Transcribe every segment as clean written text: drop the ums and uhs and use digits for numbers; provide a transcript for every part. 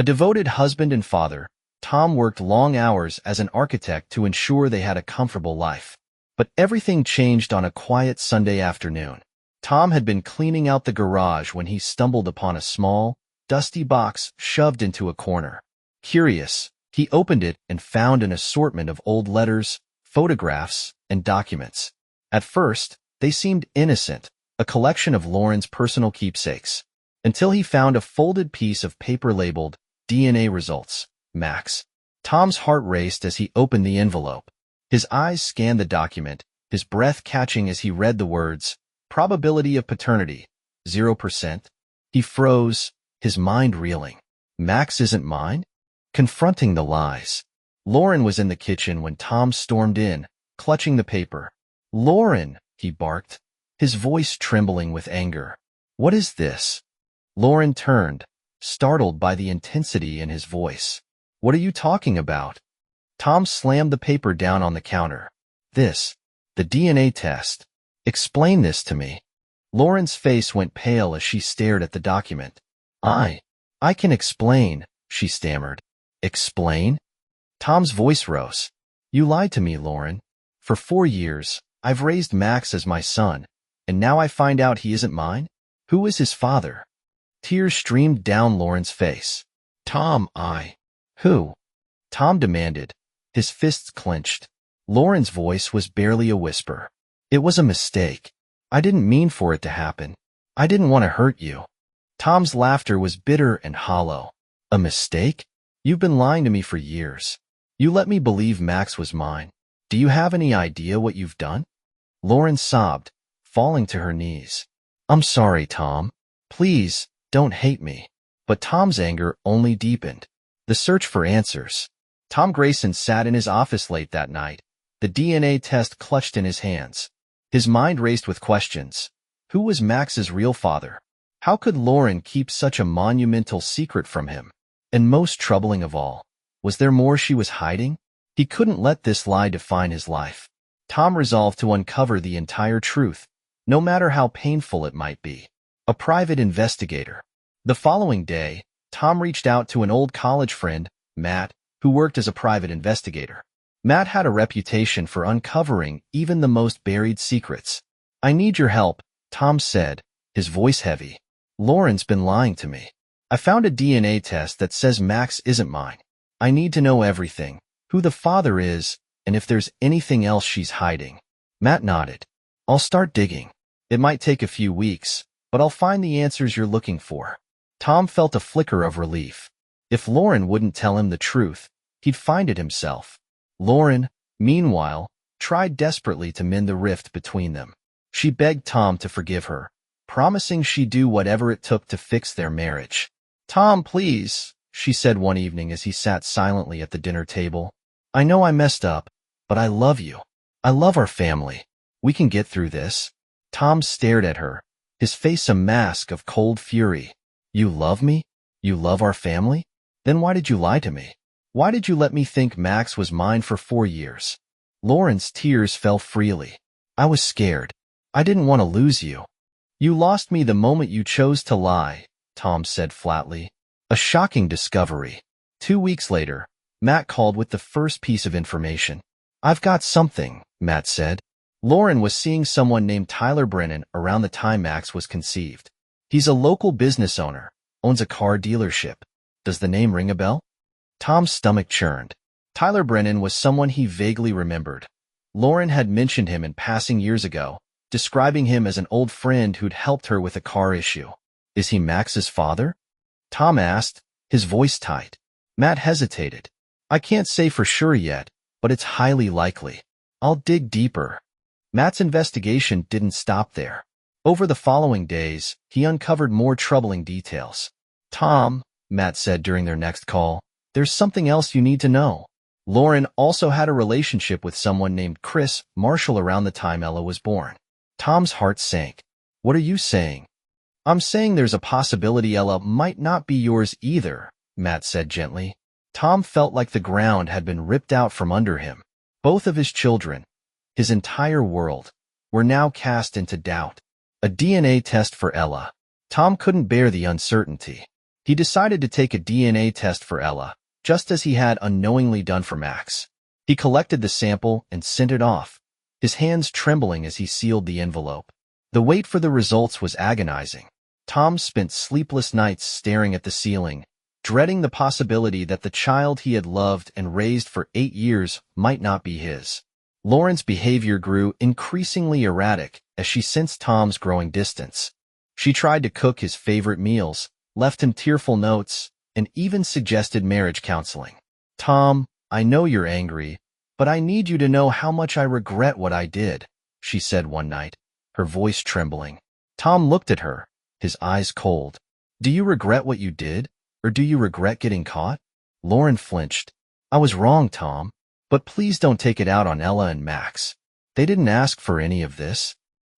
A devoted husband and father, Tom worked long hours as an architect to ensure they had a comfortable life. But everything changed on a quiet Sunday afternoon. Tom had been cleaning out the garage when he stumbled upon a small, dusty box shoved into a corner. Curious, he opened it and found an assortment of old letters, photographs, and documents. At first, they seemed innocent, a collection of Lauren's personal keepsakes, until he found a folded piece of paper labeled DNA Results, Max. Tom's heart raced as he opened the envelope. His eyes scanned the document, his breath catching as he read the words, Probability of paternity, 0%. He froze, his mind reeling. Max isn't mine? Confronting the lies. Lauren was in the kitchen when Tom stormed in, clutching the paper. Lauren, he barked, his voice trembling with anger. What is this? Lauren turned, startled by the intensity in his voice. What are you talking about? Tom slammed the paper down on the counter. The DNA test. Explain this to me. Lauren's face went pale as she stared at the document. I can explain, she stammered. Explain? Tom's voice rose. You lied to me, Lauren. For 4 years, I've raised Max as my son, and now I find out he isn't mine? Who is his father? Tears streamed down Lauren's face. Tom, Who? Tom demanded, his fists clenched. Lauren's voice was barely a whisper. It was a mistake. I didn't mean for it to happen. I didn't want to hurt you. Tom's laughter was bitter and hollow. A mistake? You've been lying to me for years. You let me believe Max was mine. Do you have any idea what you've done? Lauren sobbed, falling to her knees. I'm sorry, Tom. Please, don't hate me. But Tom's anger only deepened. The search for answers. Tom Grayson sat in his office late that night, the DNA test clutched in his hands. His mind raced with questions. Who was Max's real father? How could Lauren keep such a monumental secret from him? And most troubling of all, was there more she was hiding? He couldn't let this lie define his life. Tom resolved to uncover the entire truth, no matter how painful it might be. A private investigator. The following day, Tom reached out to an old college friend, Matt, who worked as a private investigator. Matt had a reputation for uncovering even the most buried secrets. I need your help, Tom said, his voice heavy. Lauren's been lying to me. I found a DNA test that says Max isn't mine. I need to know everything, who the father is, and if there's anything else she's hiding. Matt nodded. I'll start digging. It might take a few weeks, but I'll find the answers you're looking for. Tom felt a flicker of relief. If Lauren wouldn't tell him the truth, he'd find it himself. Lauren, meanwhile, tried desperately to mend the rift between them. She begged Tom to forgive her, promising she'd do whatever it took to fix their marriage. Tom, please, she said one evening as he sat silently at the dinner table. I know I messed up, but I love you. I love our family. We can get through this. Tom stared at her, his face a mask of cold fury. You love me? You love our family? Then why did you lie to me? Why did you let me think Max was mine for 4 years? Lauren's tears fell freely. I was scared. I didn't want to lose you. You lost me the moment you chose to lie, Tom said flatly. A shocking discovery. 2 weeks later, Matt called with the first piece of information. I've got something, Matt said. Lauren was seeing someone named Tyler Brennan around the time Max was conceived. He's a local business owner, owns a car dealership. Does the name ring a bell? Tom's stomach churned. Tyler Brennan was someone he vaguely remembered. Lauren had mentioned him in passing years ago, describing him as an old friend who'd helped her with a car issue. Is he Max's father? Tom asked, his voice tight. Matt hesitated. I can't say for sure yet, but it's highly likely. I'll dig deeper. Matt's investigation didn't stop there. Over the following days, he uncovered more troubling details. Tom, Matt said during their next call, there's something else you need to know. Lauren also had a relationship with someone named Chris Marshall around the time Ella was born. Tom's heart sank. What are you saying? I'm saying there's a possibility Ella might not be yours either, Matt said gently. Tom felt like the ground had been ripped out from under him. Both of his children, his entire world, were now cast into doubt. A DNA test for Ella. Tom couldn't bear the uncertainty. He decided to take a DNA test for Ella, just as he had unknowingly done for Max. He collected the sample and sent it off, his hands trembling as he sealed the envelope. The wait for the results was agonizing. Tom spent sleepless nights staring at the ceiling, dreading the possibility that the child he had loved and raised for 8 years might not be his. Lauren's behavior grew increasingly erratic as she sensed Tom's growing distance. She tried to cook his favorite meals, left him tearful notes, and even suggested marriage counseling. "Tom, I know you're angry, but I need you to know how much I regret what I did," she said one night, her voice trembling. Tom looked at her, his eyes cold. "Do you regret what you did, or do you regret getting caught?" Lauren flinched. "I was wrong, Tom, but please don't take it out on Ella and Max. They didn't ask for any of this."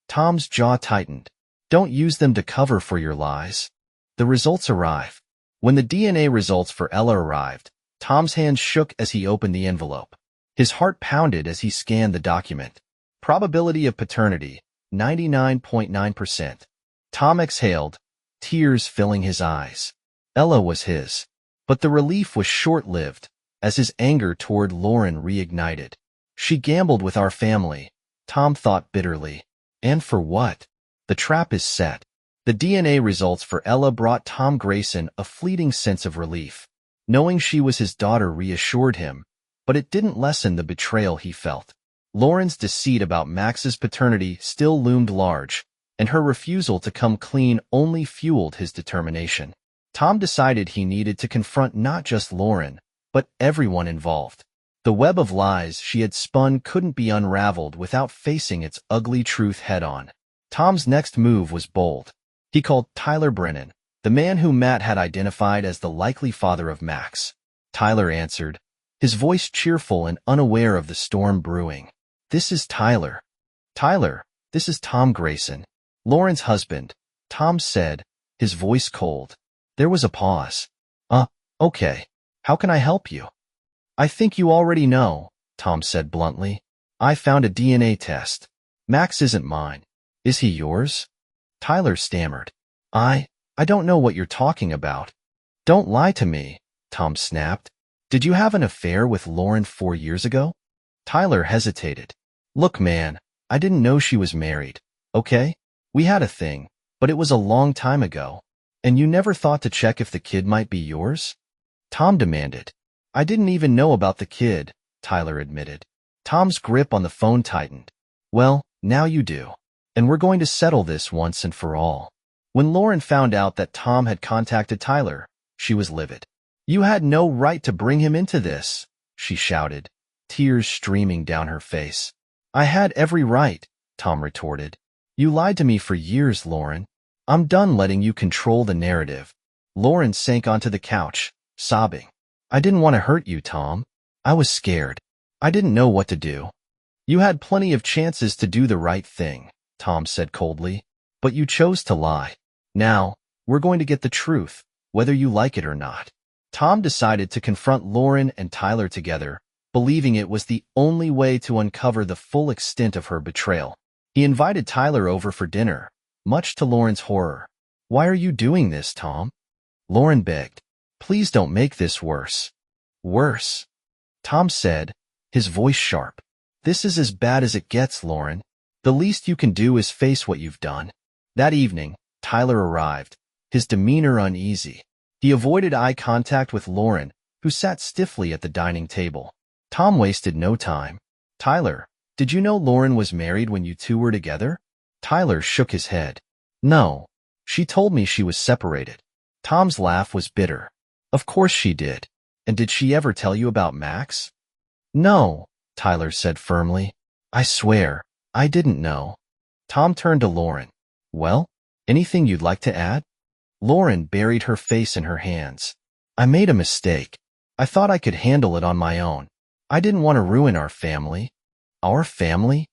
Tom's jaw tightened. "Don't use them to cover for your lies." The results arrived. When the DNA results for Ella arrived, Tom's hands shook as he opened the envelope. His heart pounded as he scanned the document. Probability of paternity, 99.9%. Tom exhaled, tears filling his eyes. Ella was his. But the relief was short-lived, as his anger toward Lauren reignited. "She gambled with our family," Tom thought bitterly. "And for what? The trap is set." The DNA results for Ella brought Tom Grayson a fleeting sense of relief. Knowing she was his daughter reassured him, but it didn't lessen the betrayal he felt. Lauren's deceit about Max's paternity still loomed large, and her refusal to come clean only fueled his determination. Tom decided he needed to confront not just Lauren, but everyone involved. The web of lies she had spun couldn't be unraveled without facing its ugly truth head-on. Tom's next move was bold. He called Tyler Brennan, the man whom Matt had identified as the likely father of Max. Tyler answered, his voice cheerful and unaware of the storm brewing. "This is Tyler." "Tyler, this is Tom Grayson, Lauren's husband," Tom said, his voice cold. There was a pause. Okay. How can I help you?" "I think you already know," Tom said bluntly. "I found a DNA test. Max isn't mine. Is he yours?" Tyler stammered. I don't know what you're talking about." "Don't lie to me," Tom snapped. "Did you have an affair with Lauren 4 years ago?" Tyler hesitated. "Look, man, I didn't know she was married, okay? We had a thing, but it was a long time ago. And you never thought to check if the kid might be yours?" Tom demanded. "I didn't even know about the kid," Tyler admitted. Tom's grip on the phone tightened. "Well, now you do. And we're going to settle this once and for all." When Lauren found out that Tom had contacted Tyler, she was livid. "You had no right to bring him into this," she shouted, tears streaming down her face. "I had every right," Tom retorted. "You lied to me for years, Lauren. I'm done letting you control the narrative." Lauren sank onto the couch, sobbing. "I didn't want to hurt you, Tom. I was scared. I didn't know what to do." "You had plenty of chances to do the right thing," Tom said coldly, "but you chose to lie. Now, we're going to get the truth, whether you like it or not." Tom decided to confront Lauren and Tyler together, believing it was the only way to uncover the full extent of her betrayal. He invited Tyler over for dinner, much to Lauren's horror. "Why are you doing this, Tom?" Lauren begged. "Please don't make this worse." "Worse?" Tom said, his voice sharp. "This is as bad as it gets, Lauren. The least you can do is face what you've done." That evening, Tyler arrived, his demeanor uneasy. He avoided eye contact with Lauren, who sat stiffly at the dining table. Tom wasted no time. "Tyler, did you know Lauren was married when you two were together?" Tyler shook his head. "No. She told me she was separated." Tom's laugh was bitter. "Of course she did. And did she ever tell you about Max?" "No," Tyler said firmly. "I swear, I didn't know." Tom turned to Lauren. "Well, anything you'd like to add?" Lauren buried her face in her hands. "I made a mistake. I thought I could handle it on my own. I didn't want to ruin our family." "Our family?"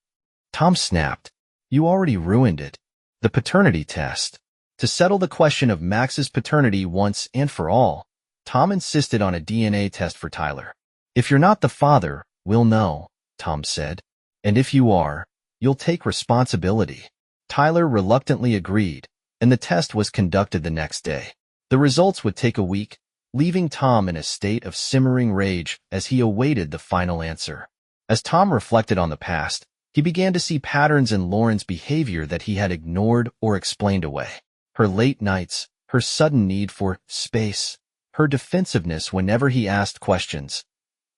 Tom snapped. "You already ruined it. The paternity test." To settle the question of Max's paternity once and for all, Tom insisted on a DNA test for Tyler. "If you're not the father, we'll know," Tom said. "And if you are, you'll take responsibility." Tyler reluctantly agreed, and the test was conducted the next day. The results would take a week, leaving Tom in a state of simmering rage as he awaited the final answer. As Tom reflected on the past, he began to see patterns in Lauren's behavior that he had ignored or explained away. Her late nights, her sudden need for space, her defensiveness whenever he asked questions.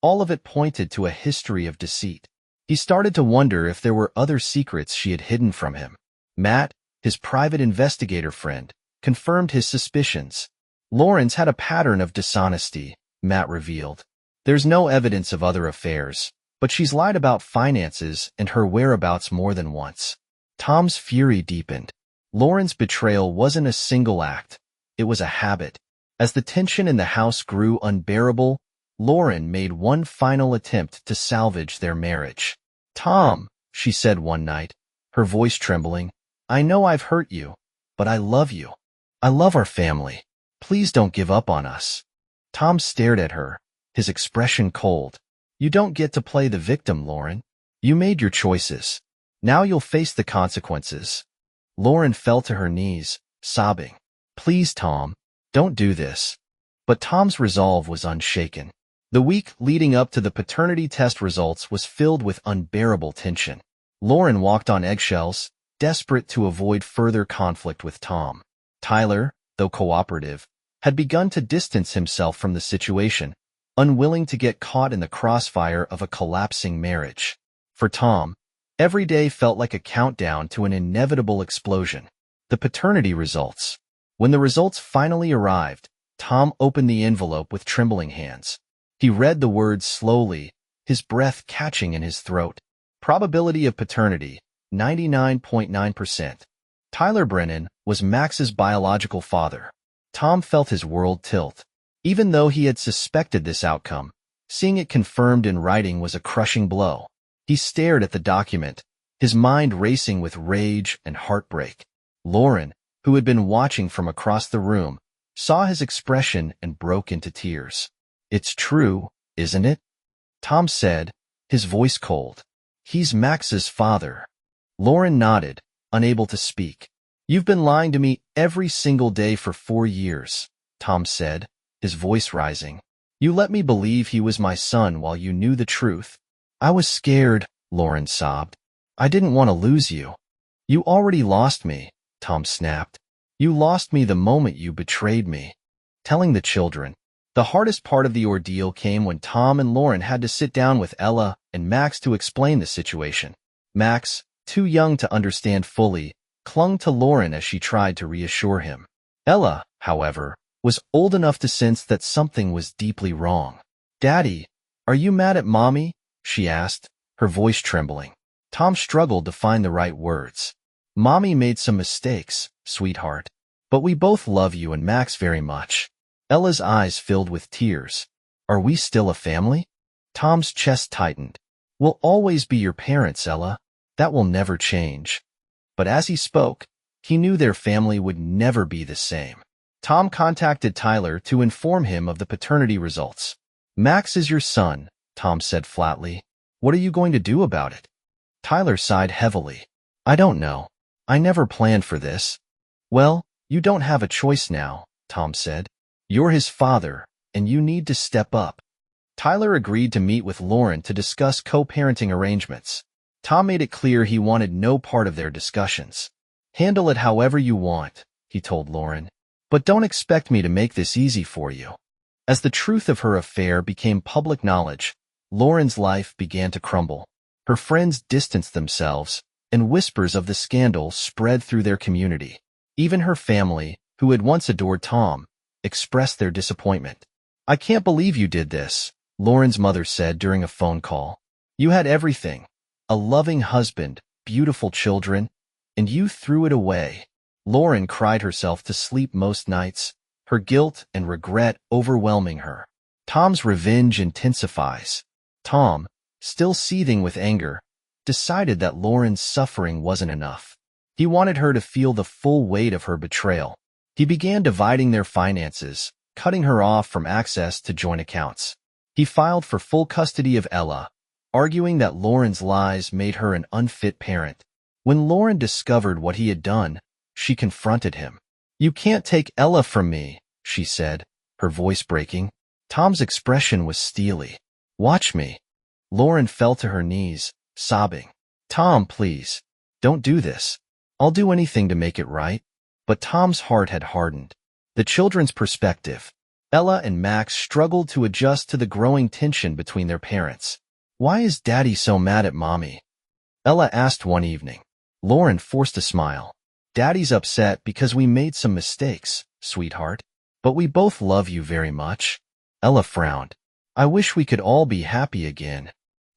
All of it pointed to a history of deceit. He started to wonder if there were other secrets she had hidden from him. Matt, his private investigator friend, confirmed his suspicions. Lauren's had a pattern of dishonesty, Matt revealed. There's no evidence of other affairs, but she's lied about finances and her whereabouts more than once. Tom's fury deepened. Lauren's betrayal wasn't a single act. It was a habit. As the tension in the house grew unbearable, Lauren made one final attempt to salvage their marriage. "Tom," she said one night, her voice trembling, "I know I've hurt you, but I love you. I love our family. Please don't give up on us." Tom stared at her, his expression cold. "You don't get to play the victim, Lauren. You made your choices. Now you'll face the consequences." Lauren fell to her knees, sobbing. "Please, Tom, don't do this." But Tom's resolve was unshaken. The week leading up to the paternity test results was filled with unbearable tension. Lauren walked on eggshells, desperate to avoid further conflict with Tom. Tyler, though cooperative, had begun to distance himself from the situation, unwilling to get caught in the crossfire of a collapsing marriage. For Tom, every day felt like a countdown to an inevitable explosion. The paternity results. When the results finally arrived, Tom opened the envelope with trembling hands. He read the words slowly, his breath catching in his throat. Probability of paternity, 99.9%. Tyler Brennan was Max's biological father. Tom felt his world tilt. Even though he had suspected this outcome, seeing it confirmed in writing was a crushing blow. He stared at the document, his mind racing with rage and heartbreak. Lauren, who had been watching from across the room, saw his expression and broke into tears. "It's true, isn't it?" Tom said, his voice cold. "He's Max's father." Lauren nodded, unable to speak. "You've been lying to me every single day for 4 years, Tom said, his voice rising. "You let me believe he was my son while you knew the truth." "I was scared," Lauren sobbed. "I didn't want to lose you." "You already lost me," Tom snapped. "You lost me the moment you betrayed me." Telling the children. The hardest part of the ordeal came when Tom and Lauren had to sit down with Ella and Max to explain the situation. Max, too young to understand fully, clung to Lauren as she tried to reassure him. Ella, however, was old enough to sense that something was deeply wrong. "Daddy, are you mad at Mommy?" she asked, her voice trembling. Tom struggled to find the right words. "Mommy made some mistakes, sweetheart. But we both love you and Max very much." Ella's eyes filled with tears. "Are we still a family?" Tom's chest tightened. "We'll always be your parents, Ella. That will never change." But as he spoke, he knew their family would never be the same. Tom contacted Tyler to inform him of the paternity results. "Max is your son," Tom said flatly. "What are you going to do about it?" Tyler sighed heavily. "I don't know. I never planned for this." "Well, you don't have a choice now," Tom said. "You're his father, and you need to step up." Tyler agreed to meet with Lauren to discuss co-parenting arrangements. Tom made it clear he wanted no part of their discussions. "Handle it however you want," he told Lauren. "But don't expect me to make this easy for you." As the truth of her affair became public knowledge, Lauren's life began to crumble. Her friends distanced themselves, and whispers of the scandal spread through their community. Even her family, who had once adored Tom, expressed their disappointment. "I can't believe you did this," Lauren's mother said during a phone call. "You had everything. A loving husband, beautiful children, and you threw it away." Lauren cried herself to sleep most nights, her guilt and regret overwhelming her. Tom's revenge intensifies. Tom, still seething with anger, decided that Lauren's suffering wasn't enough. He wanted her to feel the full weight of her betrayal. He began dividing their finances, cutting her off from access to joint accounts. He filed for full custody of Ella, arguing that Lauren's lies made her an unfit parent. When Lauren discovered what he had done, she confronted him. "You can't take Ella from me," she said, her voice breaking. Tom's expression was steely. Watch me. Lauren fell to her knees, sobbing. Tom, please. Don't do this. I'll do anything to make it right. But Tom's heart had hardened. The children's perspective. Ella and Max struggled to adjust to the growing tension between their parents. Why is Daddy so mad at Mommy? Ella asked one evening. Lauren forced a smile. Daddy's upset because we made some mistakes, sweetheart. But we both love you very much. Ella frowned. I wish we could all be happy again.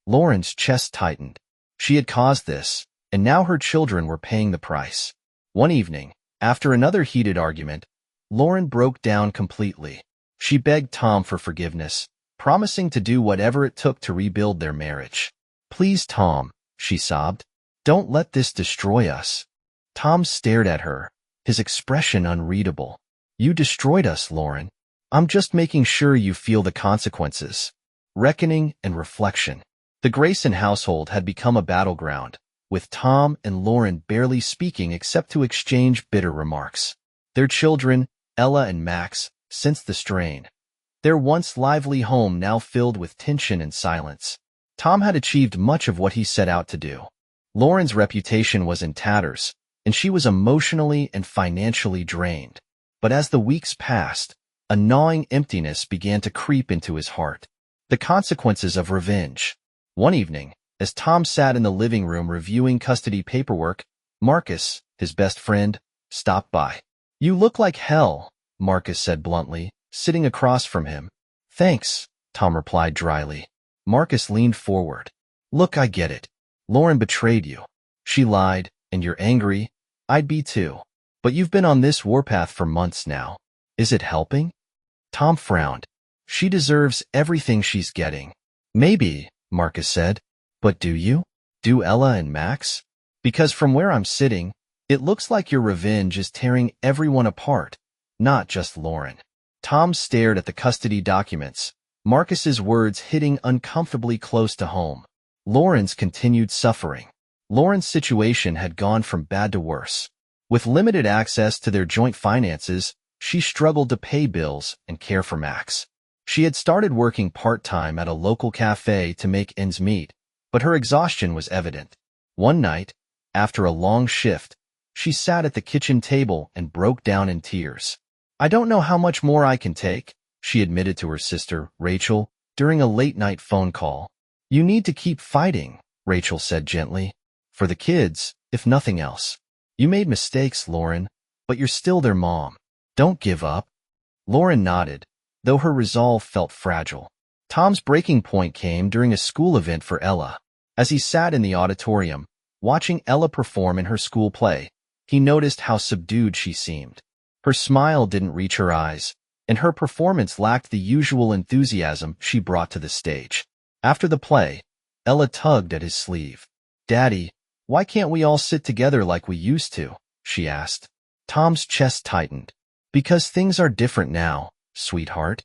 Lauren's chest tightened. She had caused this, and now her children were paying the price. One evening, after another heated argument, Lauren broke down completely. She begged Tom for forgiveness, promising to do whatever it took to rebuild their marriage. Please, Tom, she sobbed. Don't let this destroy us. Tom stared at her, his expression unreadable. You destroyed us, Lauren. I'm just making sure you feel the consequences. Reckoning and reflection. The Grayson household had become a battleground, with Tom and Lauren barely speaking except to exchange bitter remarks. Their children, Ella and Max, sensed the strain. Their once lively home now filled with tension and silence. Tom had achieved much of what he set out to do. Lauren's reputation was in tatters, and she was emotionally and financially drained. But as the weeks passed, a gnawing emptiness began to creep into his heart. The consequences of revenge. One evening, as Tom sat in the living room reviewing custody paperwork, Marcus, his best friend, stopped by. You look like hell, Marcus said bluntly, sitting across from him. Thanks, Tom replied dryly. Marcus leaned forward. Look, I get it. Lauren betrayed you. She lied, and you're angry. I'd be too. But you've been on this warpath for months now. Is it helping? Tom frowned. She deserves everything she's getting. Maybe, Marcus said. But do you? Do Ella and Max? Because from where I'm sitting, it looks like your revenge is tearing everyone apart, not just Lauren. Tom stared at the custody documents, Marcus's words hitting uncomfortably close to home. Lauren's continued suffering. Lauren's situation had gone from bad to worse. With limited access to their joint finances, she struggled to pay bills and care for Max. She had started working part-time at a local cafe to make ends meet, but her exhaustion was evident. One night, after a long shift, she sat at the kitchen table and broke down in tears. I don't know how much more I can take, she admitted to her sister, Rachel, during a late-night phone call. You need to keep fighting, Rachel said gently. For the kids, if nothing else. You made mistakes, Lauren, but you're still their mom. Don't give up. Lauren nodded, though her resolve felt fragile. Tom's breaking point came during a school event for Ella. As he sat in the auditorium, watching Ella perform in her school play, he noticed how subdued she seemed. Her smile didn't reach her eyes, and her performance lacked the usual enthusiasm she brought to the stage. After the play, Ella tugged at his sleeve. Daddy, why can't we all sit together like we used to? She asked. Tom's chest tightened. Because things are different now, sweetheart.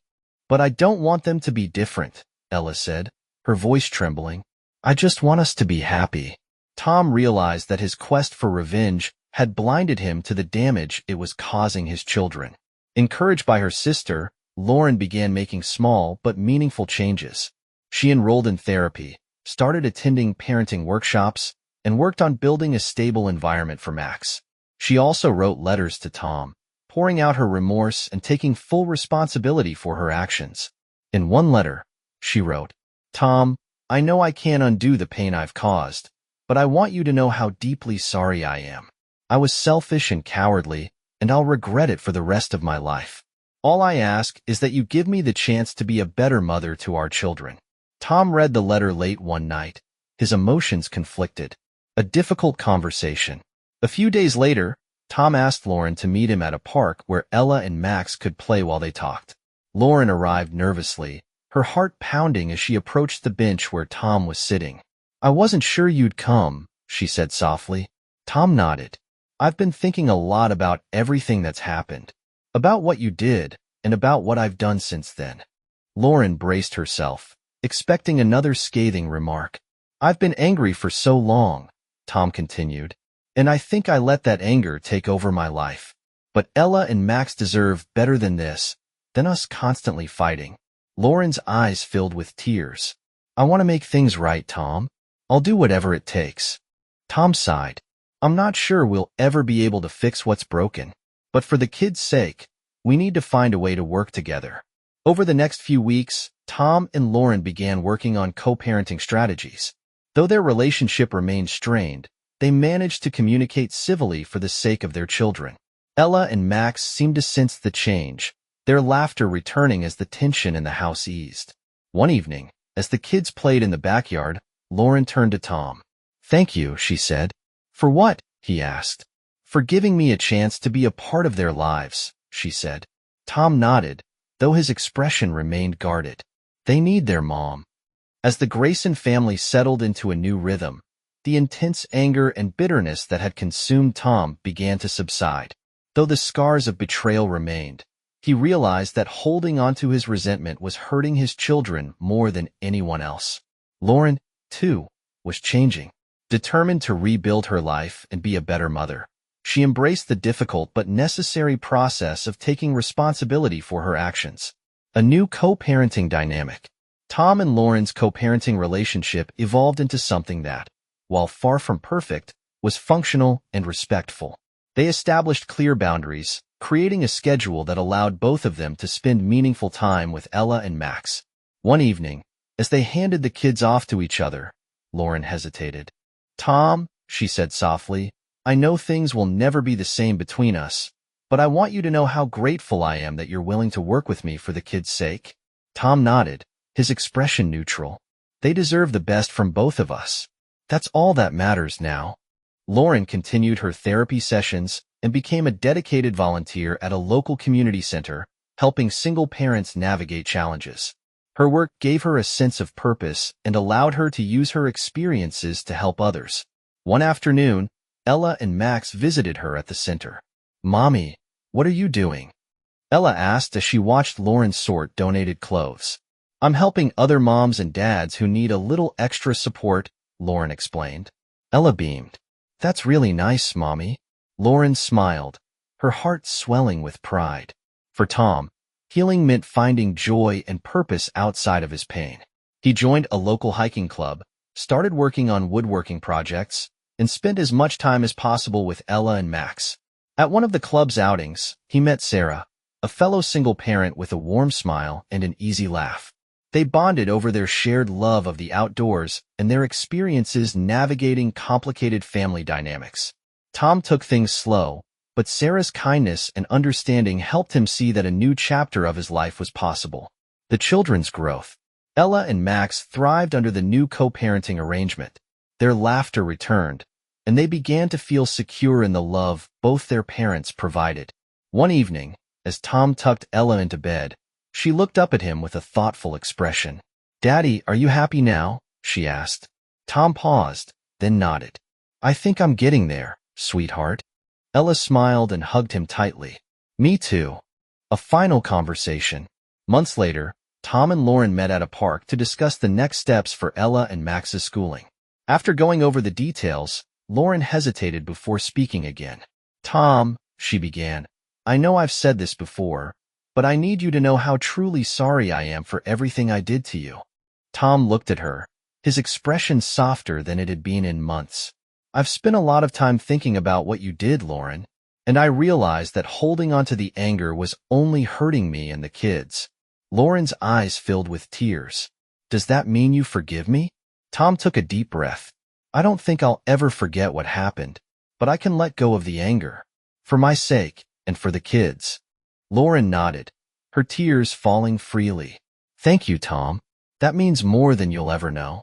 But I don't want them to be different, Ella said, her voice trembling. I just want us to be happy. Tom realized that his quest for revenge had blinded him to the damage it was causing his children. Encouraged by her sister, Lauren began making small but meaningful changes. She enrolled in therapy, started attending parenting workshops, and worked on building a stable environment for Max. She also wrote letters to Tom, pouring out her remorse and taking full responsibility for her actions. In one letter, she wrote, Tom, I know I can't undo the pain I've caused, but I want you to know how deeply sorry I am. I was selfish and cowardly, and I'll regret it for the rest of my life. All I ask is that you give me the chance to be a better mother to our children. Tom read the letter late one night, his emotions conflicted. A difficult conversation. A few days later, Tom asked Lauren to meet him at a park where Ella and Max could play while they talked. Lauren arrived nervously, her heart pounding as she approached the bench where Tom was sitting. I wasn't sure you'd come, she said softly. Tom nodded. I've been thinking a lot about everything that's happened, about what you did, and about what I've done since then. Lauren braced herself, expecting another scathing remark. I've been angry for so long, Tom continued, and I think I let that anger take over my life. But Ella and Max deserve better than this, than us constantly fighting. Lauren's eyes filled with tears. I want to make things right, Tom. I'll do whatever it takes. Tom sighed. I'm not sure we'll ever be able to fix what's broken. But for the kids' sake, we need to find a way to work together. Over the next few weeks, Tom and Lauren began working on co-parenting strategies. Though their relationship remained strained, they managed to communicate civilly for the sake of their children. Ella and Max seemed to sense the change, their laughter returning as the tension in the house eased. One evening, as the kids played in the backyard, Lauren turned to Tom. Thank you, she said. For what? He asked. For giving me a chance to be a part of their lives, she said. Tom nodded, though his expression remained guarded. They need their mom. As the Grayson family settled into a new rhythm, the intense anger and bitterness that had consumed Tom began to subside. Though the scars of betrayal remained, he realized that holding onto his resentment was hurting his children more than anyone else. Lauren, too, was changing. Determined to rebuild her life and be a better mother, she embraced the difficult but necessary process of taking responsibility for her actions. A new co-parenting dynamic. Tom and Lauren's co-parenting relationship evolved into something that, while far from perfect, was functional and respectful. They established clear boundaries, creating a schedule that allowed both of them to spend meaningful time with Ella and Max. One evening, as they handed the kids off to each other, Lauren hesitated. Tom, she said softly, I know things will never be the same between us, but I want you to know how grateful I am that you're willing to work with me for the kids' sake. Tom nodded, his expression neutral. They deserve the best from both of us. That's all that matters now. Lauren continued her therapy sessions and became a dedicated volunteer at a local community center, helping single parents navigate challenges. Her work gave her a sense of purpose and allowed her to use her experiences to help others. One afternoon, Ella and Max visited her at the center. Mommy, what are you doing? Ella asked as she watched Lauren sort donated clothes. I'm helping other moms and dads who need a little extra support, Lauren explained. Ella beamed. That's really nice, Mommy. Lauren smiled, her heart swelling with pride. For Tom, healing meant finding joy and purpose outside of his pain. He joined a local hiking club, started working on woodworking projects, and spent as much time as possible with Ella and Max. At one of the club's outings, he met Sarah, a fellow single parent with a warm smile and an easy laugh. They bonded over their shared love of the outdoors and their experiences navigating complicated family dynamics. Tom took things slow, but Sarah's kindness and understanding helped him see that a new chapter of his life was possible. The children's growth. Ella and Max thrived under the new co-parenting arrangement. Their laughter returned, and they began to feel secure in the love both their parents provided. One evening, as Tom tucked Ella into bed, she looked up at him with a thoughtful expression. Daddy, are you happy now? She asked. Tom paused, then nodded. I think I'm getting there, sweetheart. Ella smiled and hugged him tightly. Me too. A final conversation. Months later, Tom and Lauren met at a park to discuss the next steps for Ella and Max's schooling. After going over the details, Lauren hesitated before speaking again. Tom, she began, I know I've said this before, but I need you to know how truly sorry I am for everything I did to you. Tom looked at her, his expression softer than it had been in months. I've spent a lot of time thinking about what you did, Lauren, and I realized that holding on to the anger was only hurting me and the kids. Lauren's eyes filled with tears. Does that mean you forgive me? Tom took a deep breath. I don't think I'll ever forget what happened, but I can let go of the anger. For my sake, and for the kids. Lauren nodded, her tears falling freely. Thank you, Tom. That means more than you'll ever know.